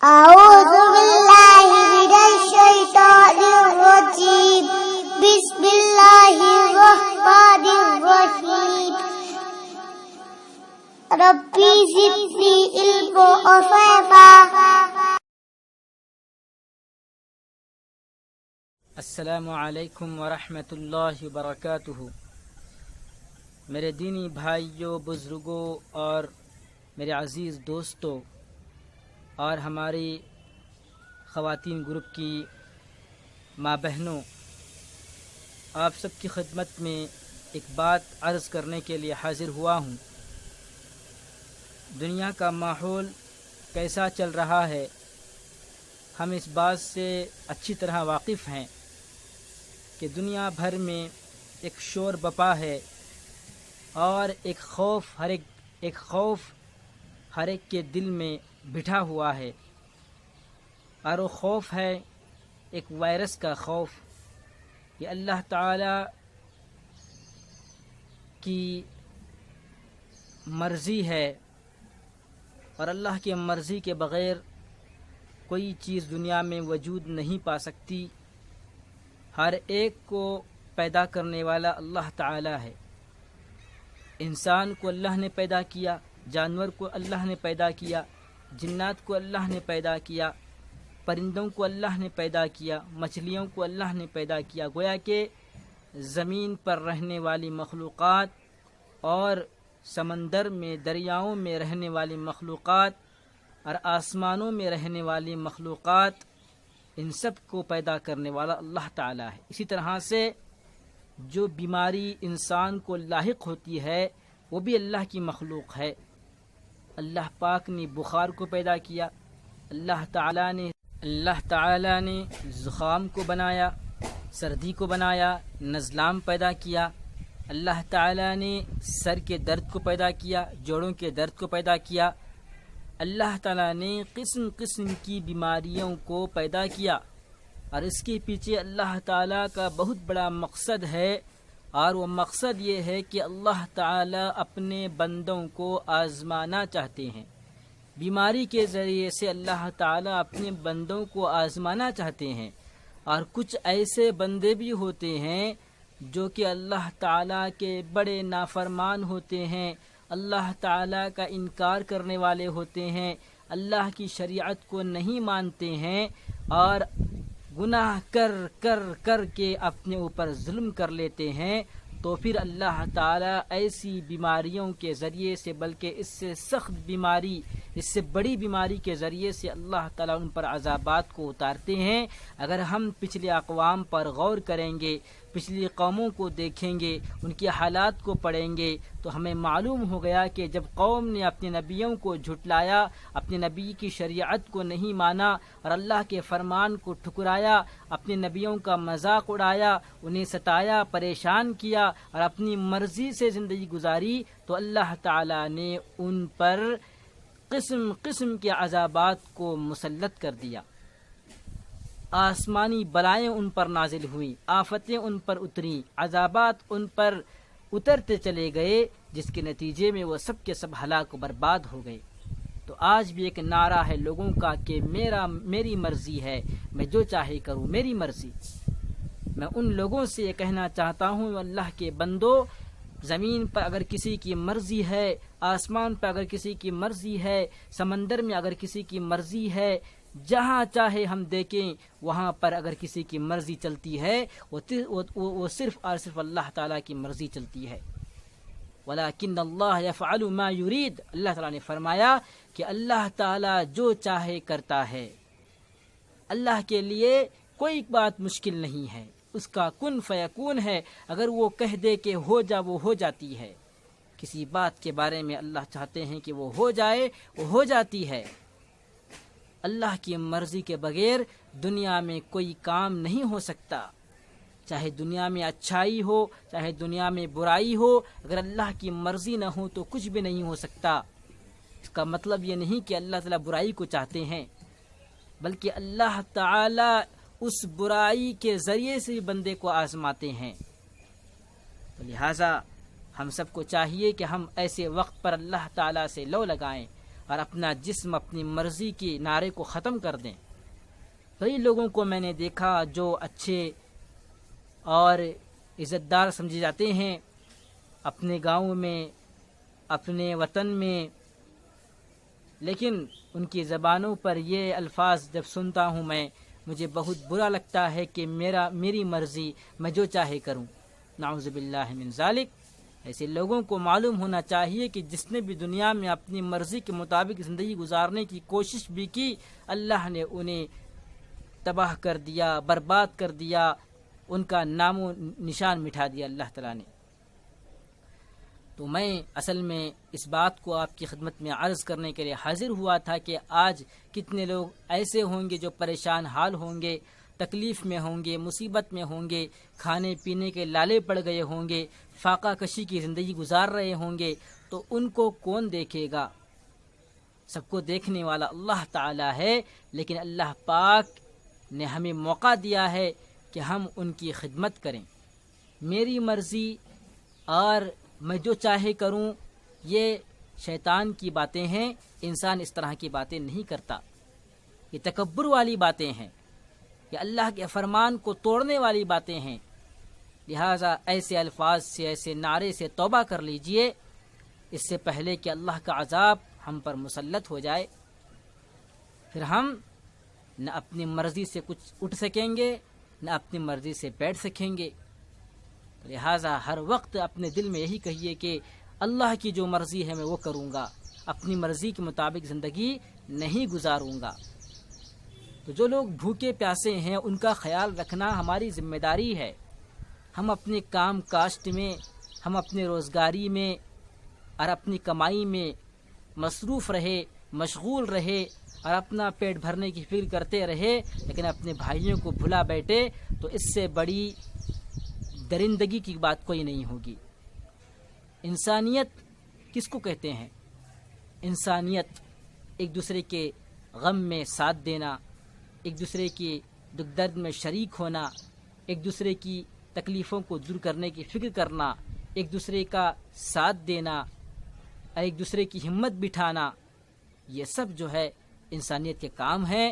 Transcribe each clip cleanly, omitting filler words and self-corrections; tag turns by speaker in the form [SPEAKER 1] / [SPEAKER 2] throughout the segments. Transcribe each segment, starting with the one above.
[SPEAKER 1] أعوذ بالله من الشيطان الرجيم. بسم الله الرحمن الرحيم. ربي زدني علما وفهما.
[SPEAKER 2] السلام علیکم ورحمۃ اللہ وبرکاتہ. میرے دینی بھائیوں، بزرگوں اور میرے عزیز دوستوں اور ہماری خواتین گروپ کی ماں بہنوں، آپ سب کی خدمت میں ایک بات عرض کرنے کے لیے حاضر ہوا ہوں. دنیا کا ماحول کیسا چل رہا ہے، ہم اس بات سے اچھی طرح واقف ہیں کہ دنیا بھر میں ایک شور بپا ہے اور ایک خوف ہر ایک کے دل میں بٹھا ہوا ہے، اور وہ خوف ہے ایک وائرس کا خوف. یہ اللہ تعالی کی مرضی ہے، اور اللہ کی مرضی کے بغیر کوئی چیز دنیا میں وجود نہیں پا سکتی. ہر ایک کو پیدا کرنے والا اللہ تعالی ہے. انسان کو اللہ نے پیدا کیا، جانور کو اللہ نے پیدا کیا، جنات کو اللہ نے پیدا کیا، پرندوں کو اللہ نے پیدا کیا، مچھلیوں کو اللہ نے پیدا کیا. گویا کہ زمین پر رہنے والی مخلوقات اور سمندر میں، دریاؤں میں رہنے والی مخلوقات اور آسمانوں میں رہنے والی مخلوقات، ان سب کو پیدا کرنے والا اللہ تعالی ہے. اسی طرح سے جو بیماری انسان کو لاحق ہوتی ہے وہ بھی اللہ کی مخلوق ہے. اللہ پاک نے بخار کو پیدا کیا، اللہ تعالی نے زخام کو بنایا، سردی کو بنایا، نزلام پیدا کیا. اللہ تعالی نے سر کے درد کو پیدا کیا، جوڑوں کے درد کو پیدا کیا. اللہ تعالیٰ نے قسم قسم کی بیماریوں کو پیدا کیا، اور اس کے پیچھے اللہ تعالیٰ کا بہت بڑا مقصد ہے، اور وہ مقصد یہ ہے کہ اللہ تعالیٰ اپنے بندوں کو آزمانا چاہتے ہیں. بیماری کے ذریعے سے اللہ تعالیٰ اپنے بندوں کو آزمانا چاہتے ہیں. اور کچھ ایسے بندے بھی ہوتے ہیں جو کہ اللہ تعالیٰ کے بڑے نافرمان ہوتے ہیں، اللہ تعالیٰ کا انکار کرنے والے ہوتے ہیں، اللہ کی شریعت کو نہیں مانتے ہیں، اور گناہ کر کے اپنے اوپر ظلم کر لیتے ہیں. تو پھر اللہ تعالیٰ ایسی بیماریوں کے ذریعے سے، بلکہ اس سے سخت بیماری، اس سے بڑی بیماری کے ذریعے سے اللہ تعالیٰ ان پر عذابات کو اتارتے ہیں. اگر ہم پچھلے اقوام پر غور کریں گے، پچھلی قوموں کو دیکھیں گے، ان کے حالات کو پڑھیں گے، تو ہمیں معلوم ہو گیا کہ جب قوم نے اپنے نبیوں کو جھٹلایا، اپنے نبی کی شریعت کو نہیں مانا اور اللہ کے فرمان کو ٹھکرایا، اپنے نبیوں کا مذاق اڑایا، انہیں ستایا، پریشان کیا اور اپنی مرضی سے زندگی گزاری، تو اللہ تعالیٰ نے ان پر قسم قسم کے عذابات کو مسلط کر دیا. آسمانی بلائیں ان پر نازل ہوئیں، آفتیں ان پر اتریں، عذابات ان پر اترتے چلے گئے، جس کے نتیجے میں وہ سب کے سب ہلاک و برباد ہو گئے. تو آج بھی ایک نعرہ ہے لوگوں کا کہ میری مرضی ہے، میں جو چاہے کروں، میری مرضی. میں ان لوگوں سے یہ کہنا چاہتا ہوں، اللہ کے بندو، زمین پر اگر کسی کی مرضی ہے، آسمان پر اگر کسی کی مرضی ہے، سمندر میں اگر کسی کی مرضی ہے، جہاں چاہے ہم دیکھیں وہاں پر اگر کسی کی مرضی چلتی ہے، وہ صرف اور صرف اللہ تعالیٰ کی مرضی چلتی ہے. وَلَكِنَّ اللَّهَ يَفْعَلُ مَا يُرِيدُ. اللہ تعالیٰ نے فرمایا کہ اللہ تعالیٰ جو چاہے کرتا ہے. اللہ کے لیے کوئی بات مشکل نہیں ہے، اس کا کن فیکون ہے. اگر وہ کہہ دے کہ ہو جا، وہ ہو جاتی ہے. کسی بات کے بارے میں اللہ چاہتے ہیں کہ وہ ہو جائے، وہ ہو جاتی ہے. اللہ کی مرضی کے بغیر دنیا میں کوئی کام نہیں ہو سکتا. چاہے دنیا میں اچھائی ہو، چاہے دنیا میں برائی ہو، اگر اللہ کی مرضی نہ ہو تو کچھ بھی نہیں ہو سکتا. اس کا مطلب یہ نہیں کہ اللہ تعالیٰ برائی کو چاہتے ہیں، بلکہ اللہ تعالیٰ اس برائی کے ذریعے سے بندے کو آزماتے ہیں. تو لہٰذا ہم سب کو چاہیے کہ ہم ایسے وقت پر اللہ تعالیٰ سے لو لگائیں اور اپنا جسم اپنی مرضی کی نعرے کو ختم کر دیں۔ کئی لوگوں کو میں نے دیکھا جو اچھے اور عزت دار سمجھے جاتے ہیں اپنے گاؤں میں، اپنے وطن میں، لیکن ان کی زبانوں پر یہ الفاظ جب سنتا ہوں مجھے بہت برا لگتا ہے کہ میری مرضی، میں جو چاہے کروں۔ نعوذ باللہ من ذالک۔ ایسے لوگوں کو معلوم ہونا چاہیے کہ جس نے بھی دنیا میں اپنی مرضی کے مطابق زندگی گزارنے کی کوشش بھی کی، اللہ نے انہیں تباہ کر دیا، برباد کر دیا، ان کا نام و نشان مٹھا دیا اللہ تعالیٰ نے۔ تو میں اصل میں اس بات کو آپ کی خدمت میں عرض کرنے کے لیے حاضر ہوا تھا کہ آج کتنے لوگ ایسے ہوں گے جو پریشان حال ہوں گے، تکلیف میں ہوں گے، مصیبت میں ہوں گے، کھانے پینے کے لالے پڑ گئے ہوں گے، فاقہ کشی کی زندگی گزار رہے ہوں گے، تو ان کو کون دیکھے گا؟ سب کو دیکھنے والا اللہ تعالی ہے، لیکن اللہ پاک نے ہمیں موقع دیا ہے کہ ہم ان کی خدمت کریں۔ میری مرضی اور میں جو چاہے کروں، یہ شیطان کی باتیں ہیں، انسان اس طرح کی باتیں نہیں کرتا۔ یہ تکبر والی باتیں ہیں، یہ اللہ کے فرمان کو توڑنے والی باتیں ہیں۔ لہٰذا ایسے الفاظ سے، ایسے نعرے سے توبہ کر لیجئے، اس سے پہلے کہ اللہ کا عذاب ہم پر مسلط ہو جائے۔ پھر ہم نہ اپنی مرضی سے کچھ اٹھ سکیں گے، نہ اپنی مرضی سے بیٹھ سکیں گے۔ لہٰذا ہر وقت اپنے دل میں یہی کہیے کہ اللہ کی جو مرضی ہے میں وہ کروں گا، اپنی مرضی کے مطابق زندگی نہیں گزاروں گا۔ تو جو لوگ بھوکے پیاسے ہیں ان کا خیال رکھنا ہماری ذمہ داری ہے۔ ہم اپنے کام کاشت میں، ہم اپنے روزگاری میں اور اپنی کمائی میں مصروف رہے، مشغول رہے اور اپنا پیٹ بھرنے کی فکر کرتے رہے، لیکن اپنے بھائیوں کو بھلا بیٹھے، تو اس سے بڑی درندگی کی بات کوئی نہیں ہوگی۔ انسانیت کس کو کہتے ہیں؟ انسانیت ایک دوسرے کے غم میں ساتھ دینا، ایک دوسرے کی دکھ درد میں شریک ہونا، ایک دوسرے کی تکلیفوں کو دور کرنے کی فکر کرنا، ایک دوسرے کا ساتھ دینا اور ایک دوسرے کی ہمت بٹھانا، یہ سب جو ہے انسانیت کے کام ہیں۔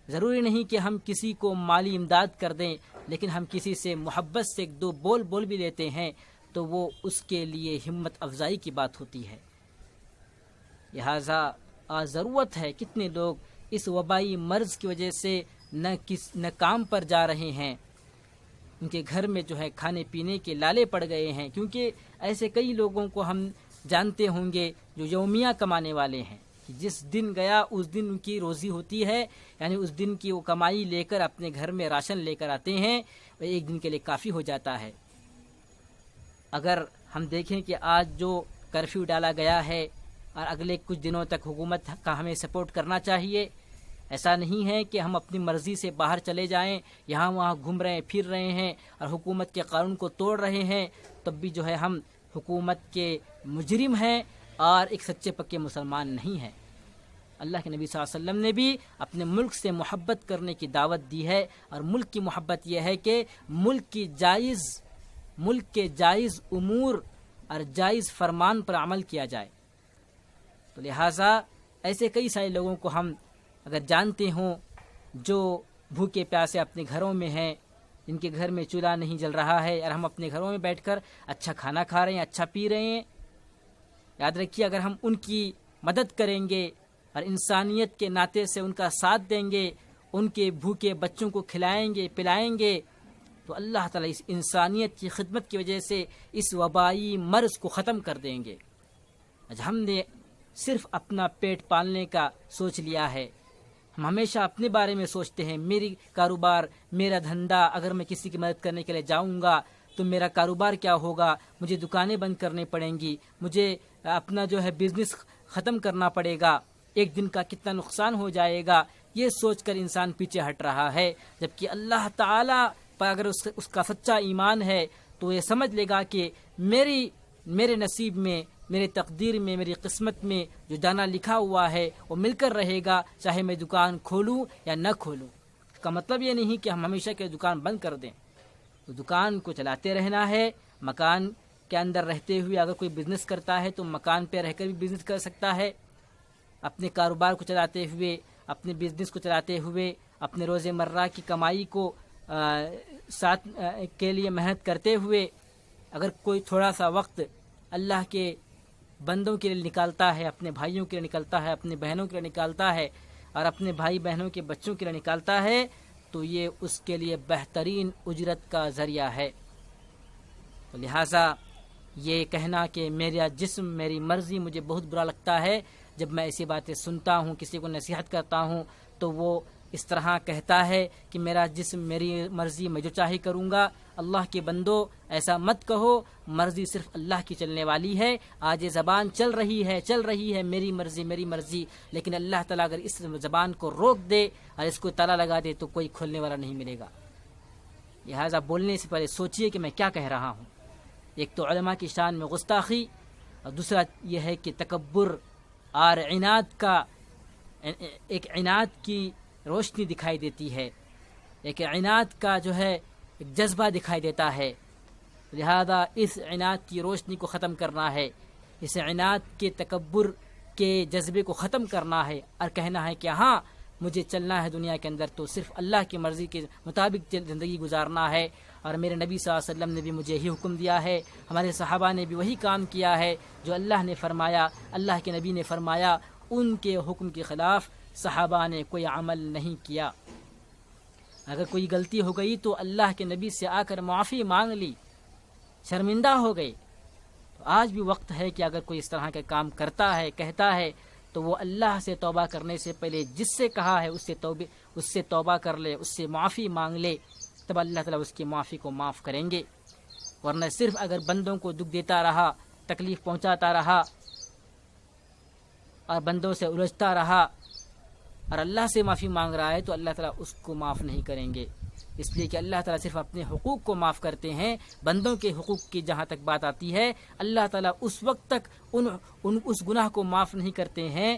[SPEAKER 2] ضروری نہیں کہ ہم کسی کو مالی امداد کر دیں، لیکن ہم کسی سے محبت سے ایک دو بول بھی لیتے ہیں تو وہ اس کے لیے ہمت افزائی کی بات ہوتی ہے۔ لہٰذا ضرورت ہے، کتنے لوگ اس وبائی مرض کی وجہ سے نہ کام پر جا رہے ہیں، ان کے گھر میں جو ہے کھانے پینے کے لالے پڑ گئے ہیں، کیونکہ ایسے کئی لوگوں کو ہم جانتے ہوں گے جو یومیہ کمانے والے ہیں، کہ جس دن گیا اس دن ان کی روزی ہوتی ہے، یعنی اس دن کی وہ کمائی لے کر اپنے گھر میں راشن لے کر آتے ہیں، وہ ایک دن کے لیے کافی ہو جاتا ہے۔ اگر ہم دیکھیں کہ آج جو کرفیو ڈالا گیا ہے اور اگلے کچھ دنوں تک حکومت کا ہمیں سپورٹ کرنا چاہیے، ایسا نہیں ہے کہ ہم اپنی مرضی سے باہر چلے جائیں، یہاں وہاں گھوم رہے ہیں، پھر رہے ہیں اور حکومت کے قانون کو توڑ رہے ہیں، تب بھی جو ہے ہم حکومت کے مجرم ہیں اور ایک سچے پکے مسلمان نہیں ہیں۔ اللہ کے نبی صلی اللہ علیہ وسلم نے بھی اپنے ملک سے محبت کرنے کی دعوت دی ہے، اور ملک کی محبت یہ ہے کہ ملک کے جائز امور اور جائز فرمان پر عمل کیا جائے۔ تو لہٰذا ایسے کئی سارے لوگوں کو ہم اگر جانتے ہوں جو بھوکے پیاسے اپنے گھروں میں ہیں، جن کے گھر میں چولہا نہیں جل رہا ہے اور ہم اپنے گھروں میں بیٹھ کر اچھا کھانا کھا رہے ہیں، اچھا پی رہے ہیں، یاد رکھیے اگر ہم ان کی مدد کریں گے اور انسانیت کے ناطے سے ان کا ساتھ دیں گے، ان کے بھوکے بچوں کو کھلائیں گے پلائیں گے، تو اللہ تعالیٰ اس انسانیت کی خدمت کی وجہ سے اس وبائی مرض کو ختم کر دیں گے۔ آج ہم نے صرف اپنا پیٹ پالنے کا سوچ لیا ہے، ہم ہمیشہ اپنے بارے میں سوچتے ہیں، میری کاروبار، میرا دھندا، اگر میں کسی کی مدد کرنے کے لیے جاؤں گا تو میرا کاروبار کیا ہوگا، مجھے دکانیں بند کرنے پڑیں گی، مجھے اپنا جو ہے بزنس ختم کرنا پڑے گا، ایک دن کا کتنا نقصان ہو جائے گا، یہ سوچ کر انسان پیچھے ہٹ رہا ہے۔ جبکہ اللہ تعالیٰ پر اگر اس کا سچا ایمان ہے تو یہ سمجھ لے گا کہ میرے نصیب میں، میرے تقدیر میں، میری قسمت میں جو جانا لکھا ہوا ہے وہ مل کر رہے گا، چاہے میں دکان کھولوں یا نہ کھولوں۔ اس کا مطلب یہ نہیں کہ ہم ہمیشہ کے دکان بند کر دیں، تو دکان کو چلاتے رہنا ہے۔ مکان کے اندر رہتے ہوئے اگر کوئی بزنس کرتا ہے تو مکان پہ رہ کر بھی بزنس کر سکتا ہے، اپنے کاروبار کو چلاتے ہوئے، اپنے بزنس کو چلاتے ہوئے، اپنے روز مرہ کی کمائی کو ساتھ کے لیے محنت کرتے ہوئے اگر کوئی تھوڑا سا وقت اللہ کے بندوں کے لیے نکالتا ہے، اپنے بھائیوں کے لیے نکالتا ہے، اپنے بہنوں کے لیے نکالتا ہے اور اپنے بھائی بہنوں کے بچوں کے لیے نکالتا ہے، تو یہ اس کے لیے بہترین اجرت کا ذریعہ ہے۔ تو لہٰذا یہ کہنا کہ میرا جسم میری مرضی، مجھے بہت برا لگتا ہے جب میں ایسی باتیں سنتا ہوں، کسی کو نصیحت کرتا ہوں تو وہ اس طرح کہتا ہے کہ میرا جسم میری مرضی، میں جو چاہے کروں گا۔ اللہ کے بندو ایسا مت کہو، مرضی صرف اللہ کی چلنے والی ہے۔ آج یہ زبان چل رہی ہے میری مرضی میری مرضی، لیکن اللہ تعالیٰ اگر اس زبان کو روک دے اور اس کو تالا لگا دے تو کوئی کھولنے والا نہیں ملے گا۔ لہٰذا بولنے سے پہلے سوچئے کہ میں کیا کہہ رہا ہوں۔ ایک تو علماء کی شان میں گستاخی، اور دوسرا یہ ہے کہ تکبر اور عناد کی روشنی دکھائی دیتی ہے، ایک عناد کا جو ہے ایک جذبہ دکھائی دیتا ہے۔ لہذا اس عناد کی روشنی کو ختم کرنا ہے، اس عناد کے تکبر کے جذبے کو ختم کرنا ہے اور کہنا ہے کہ ہاں مجھے چلنا ہے دنیا کے اندر تو صرف اللہ کی مرضی کے مطابق زندگی گزارنا ہے، اور میرے نبی صلی اللہ علیہ وسلم نے بھی مجھے یہی حکم دیا ہے، ہمارے صحابہ نے بھی وہی کام کیا ہے جو اللہ نے فرمایا، اللہ کے نبی نے فرمایا، ان کے حکم کے خلاف صحابہ نے کوئی عمل نہیں کیا۔ اگر کوئی غلطی ہو گئی تو اللہ کے نبی سے آ کر معافی مانگ لی، شرمندہ ہو گئے۔ تو آج بھی وقت ہے کہ اگر کوئی اس طرح کا کام کرتا ہے، کہتا ہے، تو وہ اللہ سے توبہ کرنے سے پہلے جس سے کہا ہے اس سے توبہ کر لے، اس سے معافی مانگ لے، تب اللہ تعالیٰ اس کی معافی کو معاف کریں گے۔ ورنہ صرف اگر بندوں کو دکھ دیتا رہا، تکلیف پہنچاتا رہا اور بندوں سے الجھتا رہا اور اللہ سے معافی مانگ رہا ہے تو اللہ تعالیٰ اس کو معاف نہیں کریں گے، اس لیے کہ اللہ تعالیٰ صرف اپنے حقوق کو معاف کرتے ہیں۔ بندوں کے حقوق کی جہاں تک بات آتی ہے، اللہ تعالیٰ اس وقت تک اس گناہ کو معاف نہیں کرتے ہیں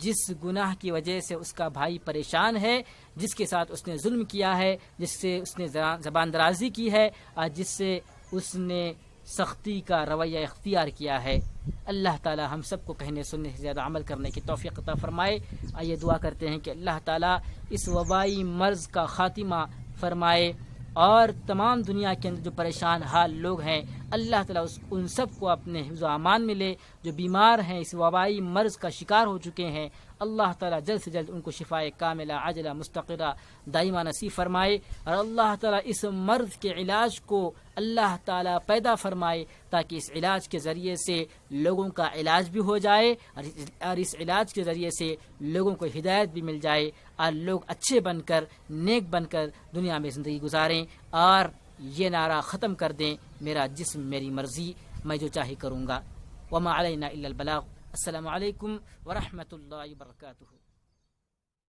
[SPEAKER 2] جس گناہ کی وجہ سے اس کا بھائی پریشان ہے، جس کے ساتھ اس نے ظلم کیا ہے، جس سے اس نے زبان درازی کی ہے اور جس سے اس نے سختی کا رویہ اختیار کیا ہے۔ اللہ تعالیٰ ہم سب کو کہنے سننے سے زیادہ عمل کرنے کی توفیق عطا فرمائے۔ آئیے دعا کرتے ہیں کہ اللہ تعالیٰ اس وبائی مرض کا خاتمہ فرمائے اور تمام دنیا کے اندر جو پریشان حال لوگ ہیں، اللہ تعالیٰ ان سب کو اپنے حفظ و امان میں لے۔ جو بیمار ہیں، اس وبائی مرض کا شکار ہو چکے ہیں، اللہ تعالیٰ جلد سے جلد ان کو شفائے کاملہ عاجلہ مستقرہ دائمہ نصیب فرمائے، اور اللہ تعالیٰ اس مرض کے علاج کو اللہ تعالیٰ پیدا فرمائے تاکہ اس علاج کے ذریعے سے لوگوں کا علاج بھی ہو جائے اور اس علاج کے ذریعے سے لوگوں کو ہدایت بھی مل جائے اور لوگ اچھے بن کر، نیک بن کر دنیا میں زندگی گزاریں اور یہ نعرہ ختم کر دیں، میرا جسم میری مرضی، میں جو چاہے کروں گا۔ وما علینا الا البلاغ۔ السلام علیکم ورحمۃ اللہ وبرکاتہ۔